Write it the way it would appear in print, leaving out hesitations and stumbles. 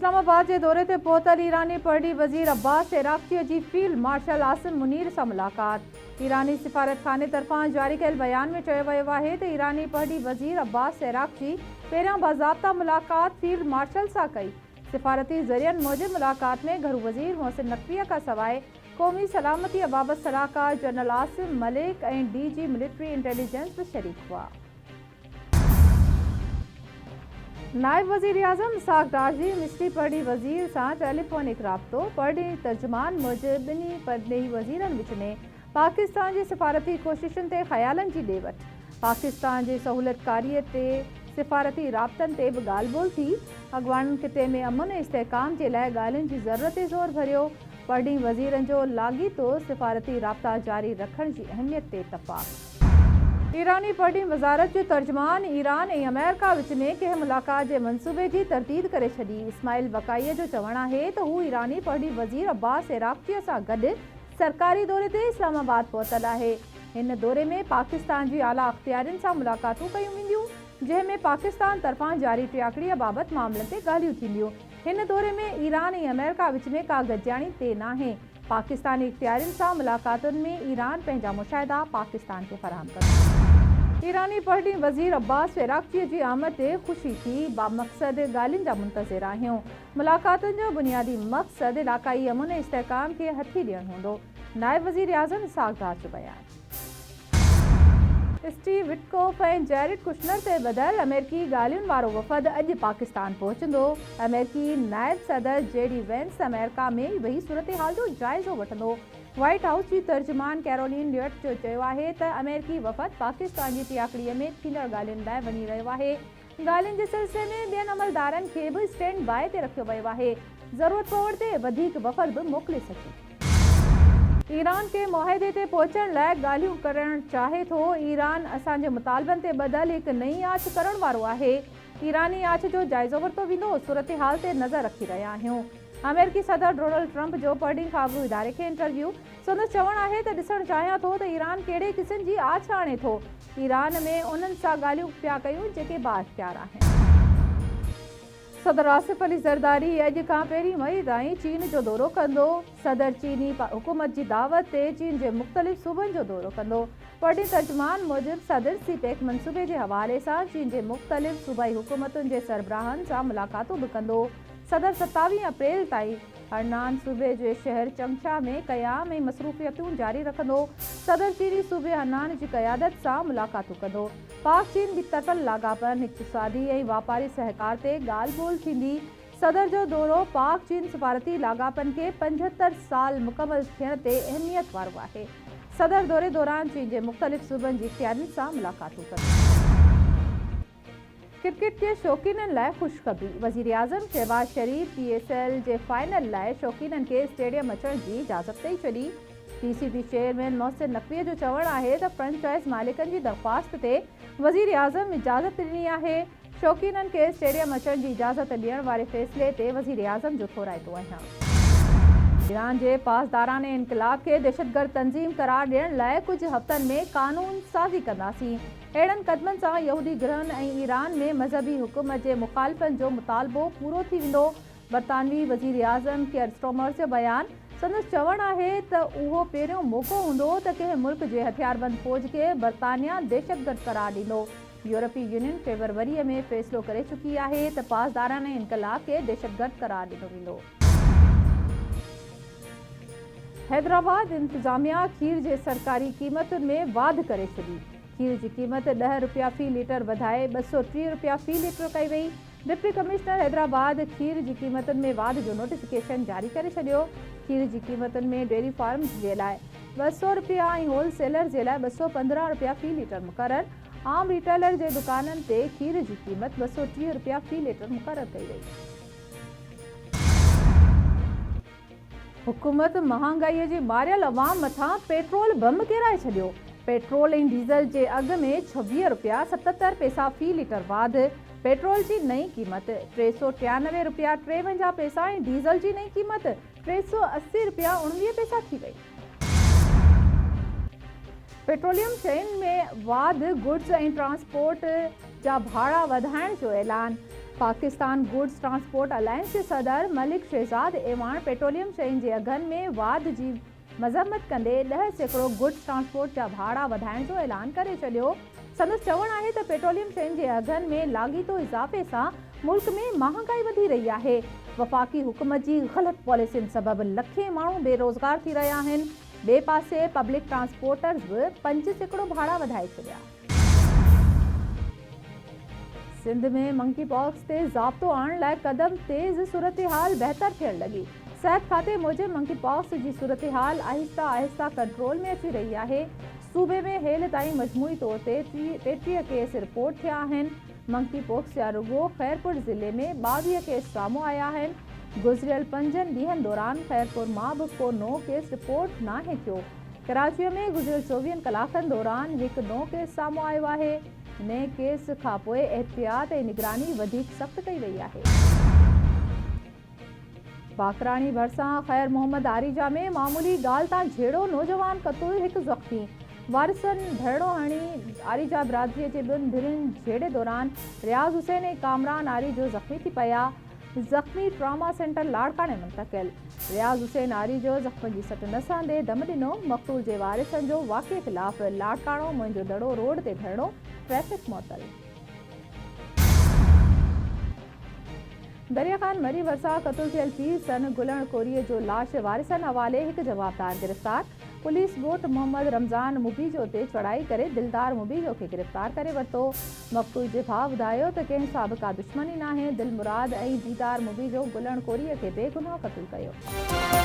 इस्लामाबाद के दौरे ते पहुतल ईरानी परडी वज़ीर अब्बास इराक़ची जी फील्ड मार्शल आसिम मुनीर सां मुलाक़ात। ईरानी सिफारतखाने तरफ़ां जारी कयल बयान में चयो वियो आहे त ईरानी परडी वज़ीर अब्बास इराक़ची पहिरियां बाज़ाब्ता मुलाक़ात फील्ड मार्शल सां कई। सिफारती ज़रियनि मूजिब मुलाक़ात में घरू वज़ीर मोहसिन नक़वीअ खां सवाइ क़ौमी सलामती बाबति सलाहकार जनरल आसिम मलिक ऐं DG मिलिट्री इंटेलिजेंस बि शरीक हुआ। नायब वज़ीर आज़म इसहाक़ डार जी मिस्री परडी वज़ीर सां टेलीफोनिक राब्तो। परडी तर्जुमान मूजिब ॿिन्ही परडेही वज़ीरनि विच में पाकिस्तान जी सिफारती कोशिशुनि ते ख़यालनि जी ॾे वठि, पाकिस्तान जी सहूलियतकारीअ ते सिफारती राब्तनि ते बि ॻाल्हि ॿोल थी। अॻवाननि ख़िते में अमन ऐं इस्तेहकाम जे लाइ ॻाल्हियुनि जी ज़रूरत ते ज़ोर भरियो। परडी वज़ीरनि जो लाॻीतो सिफारती राब्ता जारी रखण जी अहमियत ते इतफ़ाक़। ईरानी परडी वज़ारत जो तर्जुमान ईरान ऐं अमेरिका विच में कंहिं मुलाक़ात जे मंसूबे जी तरदीद करे छॾी। इस्माइल वकाईअ जो चवणु आहे त हू ईरानी परडी वज़ीर अब्बास इराक़चीअ सां गॾु सरकारी दौरे ते इस्लामाबाद पहुतल आहे। हिन दौरे में पाकिस्तान जी आला अख़्तियारियुनि सां मुलाक़ातूं कयूं वेंदियूं, जंहिं में पाकिस्तान तरफ़ां जारी टियाकड़ीअ बाबति मामलनि ते ॻाल्हियूं थींदियूं। हिन दौरे में ईरान ऐं अमेरिका विच में का गॾिजाणी तइ नाहे। पाकिस्तानी इख़्तियारियुनि सां मुलाक़ातुनि में ईरान पंहिंजा मुशाहिदा पाकिस्तान खे फ़राहम कंदो। ईरानी परडी वज़ीर अब्बास इराक़चीअ जी आमद ते ख़ुशी थी। बामक़सद ॻाल्हियुनि जा मुंतज़िर आहियूं। मुलाक़ातुनि जो बुनियादी मक़सद इलाक़ाई अमन ऐं इस्तेहकाम खे हथी ॾियणु हूंदो। नायब वज़ीर आज़म इसहाक़ डार जो बयान। स्टीव विटकोफ ऐं जैरेड कुशनर ते ॿधल अमेरिकी ॻाल्हियुनि वारो वफ़द अॼु पाकिस्तान पहुचंदो। अमेरिकी नायब सदर JD वेंस अमेरिका में वही सूरतहाल जो जाइज़ो वठंदो। व्हाइट हाउस जी तर्जुमान कैरोलिन लियट जो चयो आहे त अमेरिकी वफ़द पाकिस्तान जी टियाकड़ीअ में थींदड़ ॻाल्हियुनि लाइ वञी रहियो आहे। ॻाल्हियुनि जे सिलसिले में ॿियनि अमलदारनि खे बि स्टैंड बाय ते रखियो वियो आहे। ज़रूरत पवण ते वधीक वफ़द बि मोकिले सघे। ईरान के मुआहिदे ते पहुचण लाइ ॻाल्हियूं करणु चाहे थो। ईरान असांजे मुतालबनि ते ॿधल हिकु नई आछ करण वारो आहे। ईरानी आछ जो जाइज़ो वरितो वेंदो। सूरतहाल ते नज़र रखी रहिया आहियूं। अमेरिकी सदर डोनाल्ड ट्रंप जो परॾींहुं ख़बरूं इदारे खे इंटरव्यू। संदसि चवणु आहे त ॾिसणु चाहियां थो त ईरान कहिड़े क़िस्म जी आछ आणे थो। ईरान में उन्हनि सां ॻाल्हियूं पिया कयूं जेके बाइख़्तियार आहिनि। सदर आसिफ अली ज़रदारी अॼु खां 1 मई ताईं चीन जो दौरो कंदो। सदर चीनी हुकूमत जी दावत ते चीन जे मुख़्तलिफ़ सूबनि जो दौरो कंदो। परॾींहुं तर्जुमान मूजिब सदर CPEC मंसूबे जे हवाले सां चीन जे मुख़्तलिफ़ सूबाई हुकूमतुनि जे सरबराहनि सां मुलाक़ातूं बि कंदो। सदर 27 अप्रैल ताईं हरनान सूबे जे शहर चंगशा में क़याम ऐं मसरूफ़ियतूं जारी रखंदो। सदर चीनी सूबे हरनान जी क़यादत सां मुलाक़ातूं कंदो। पाक चीन ॿितरफ़ल लाॻापनि, इक़्तिसादी ऐं वापारी सहकार ते ॻाल्हि ॿोल थींदी। सदर जो दौरो पाक चीन सिफारती लाॻापनि खे 75 साल मुकमल थियण ते अहमियत वारो आहे। सदर दौरे दौरान चीन जे मुख़्तलिफ़ सूबनि जी इख़्तियारियुनि सां मुलाक़ातूं कंदो। क्रिकेट के शौक़ीननि लाइ ख़ुशख़बरी। वज़ीर आज़म शहबाज शरीफ़ PSL जे फाइनल लाइ शौक़ीननि खे स्टेडियम अचण जी इजाज़त ॾेई छॾी। PCB चेयरमैन मोहसिन नक़वीअ जो चवणु आहे त फ्रेंचाइज़ मालिकनि जी दरख़्वास्त ते वज़ीर आज़म इजाज़त ॾिनी आहे। शौक़ीननि खे स्टेडियम अचण जी इजाज़त ॾियण वारे फ़ैसिले ते वज़ीर आज़म जो थोराइतो आहियां। ईरान जे पासदाराने इनक़लाब खे दहशतगर्द तंज़ीम करार ॾियण लाइ कुझु हफ़्तनि में कानून साज़ी कंदासीं। अहिड़नि क़दमनि सां यहूदी गिरहनि ऐं ईरान में मज़हबी हुकूमत जे मुख़ालिफ़नि जो मुतालबो पूरो थी वेंदो। बरतानवी वज़ीर आज़म कियर स्टारमर जो बयान। संदसि चवणु आहे त उहो पहिरियों मौक़ो हूंदो त कंहिं मुल्क जे हथियारबंद फ़ौज खे बरतानिया दहशतगर्द करार ॾींदो। यूरोपी यूनियन फ़रवरीअ में फ़ैसिलो करे चुकी आहे त पासदाराने इनक़लाब खे दहशतगर्द करार ॾिनो वेंदो। हैदराबाद इंतिज़ामिया खीर जे सरकारी क़ीमतुनि में वाधि करे छॾी। खीर जी क़ीमत 10 रुपया फ़ी लीटर वधाए 230 रुपया फ़ी लीटर कई वई। डिप्टी कमिश्नर हैदराबाद खीर जी क़ीमतुनि में वाधि जो नोटिफिकेशन जारी करे छॾियो। खीर जी क़ीमतुनि में डेयरी फार्म्स जे लाइ 200 रुपया ऐं होलसेलर जे लाइ 215 रुपया फ़ी लीटर मुक़ररु। आम रिटेलर जे दुकाननि ते खीर जी क़ीमत 230 रुपया फ़ी लीटर मुक़ररु कई वई। हुकूमत महांगाईअ जी मारियल अवाम मथां पेट्रोल बम किराए छॾियो। पेट्रोल ऐं डीज़ल जे अघ में 26 रुपया 77 पैसा फ़ी लीटर वाधि। पेट्रोल जी नई क़ीमत 393 रुपया 53 पैसा ऐं डीज़ल जी नई क़ीमत 380 रुपया 19 पैसा थी वई। पेट्रोलियम शयुनि में वाधि गुड्स ऐं ट्रांसपोर्ट जा भाड़ा वधाइण जो ऐलान। पाकिस्तान गुड्स ट्रांसपोर्ट अलायंस जे सदर मलिक शहजाद एवान पेट्रोलियम शयुनि जे अघनि में वाध जी मज़म्मत कंदे 10% गुड्स ट्रांसपोर्ट जा भाड़ा वधाइण जो ऐलान करे छॾियो। संदसि चवणु आहे त पेट्रोलियम शयुनि जे अघनि में लाॻीतो इज़ाफ़े सां मुल्क में महांगाई वधी रही आहे। वफ़ाक़ी हुकूमत जी ग़लति पॉलिसियुनि सबबि लखे माण्हू बेरोज़गार थी रहिया आहिनि। ॿिए पासे पब्लिक ट्रांसपोर्टर्स बि 5% भाड़ा वधाए छॾिया। सिंध में मंकी पॉक्स ते ज़ाब्तो आणण लाइ क़दम तेज़, सूरतहाल बहितर थियण लॻी। सिहत खाते मूजिबि मंकी पॉक्स जी सूरतहाल आहिस्ता आहिस्ता कंट्रोल में अची रही आहे। सूबे में हेल ताईं मजमूई तौर ते 33 केस रिपोर्ट थिया आहिनि। मंकी पॉक्स जा रुगो ख़ैरपुर ज़िले में 22 केस साम्हूं आया आहिनि। गुज़िरियल 5 ॾींहनि दौरान ख़ैरपुर मां बि को नओं केस रिपोर्ट नाहे थियो। कराचीअ में गुज़िरियल 24 कलाकनि दौरान हिकु नओं केस साम्हूं आयो आहे। नए केस खां पोइ एहतियात ऐं निगरानी वधीक सख़्तु कई वई आहे। बाकराणी भरिसां ख़ैर मोहम्मद आरिजा में मामूली ॻाल्हि तां झेड़ो नौजवान क़तूल, हिकु ज़ख़्मी। वारिसनि धरणो हणी आरिजा बिरादरीअ जे ॿिनि धीरुनि झेड़े दौरान रियाज़ हुसैन ऐं कामरान आरिजो ज़ख़्मी थी पिया। ज़ख़्मी ट्रॉमा सेंटर लाड़काणे मुंतक़िल। रियाज़ हुसैन आरिजो ज़ख़्म जी सट न सहंदे दम ॾिनो। मक़तूल जे वारिसनि जो वाक़िए ख़िलाफ़ लाड़काणो मुंहिंजो दड़ो रोड ते धरणो, ट्रैफ़िक मुअतल। दरिया ख़ान मरी भरिसां क़तल थियल पीर सन गुलण कोरीअ जो लाश वारिसनि हवाले हिकु जवाबदार गिरफ़्तार। पुलिस ॻोठ मोहम्मद रमज़ान मुबीजो ते चढ़ाई करे दिलदार मुबीजो खे गिरफ़्तार करे वरितो। मक़तूल जे भाउ ॿुधायो त कंहिं सां बि का दुश्मनी नाहे। दिलमुराद ऐं दीदार मुबीजो गुलण कोरीअ खे बेगुनाह क़तल कयो।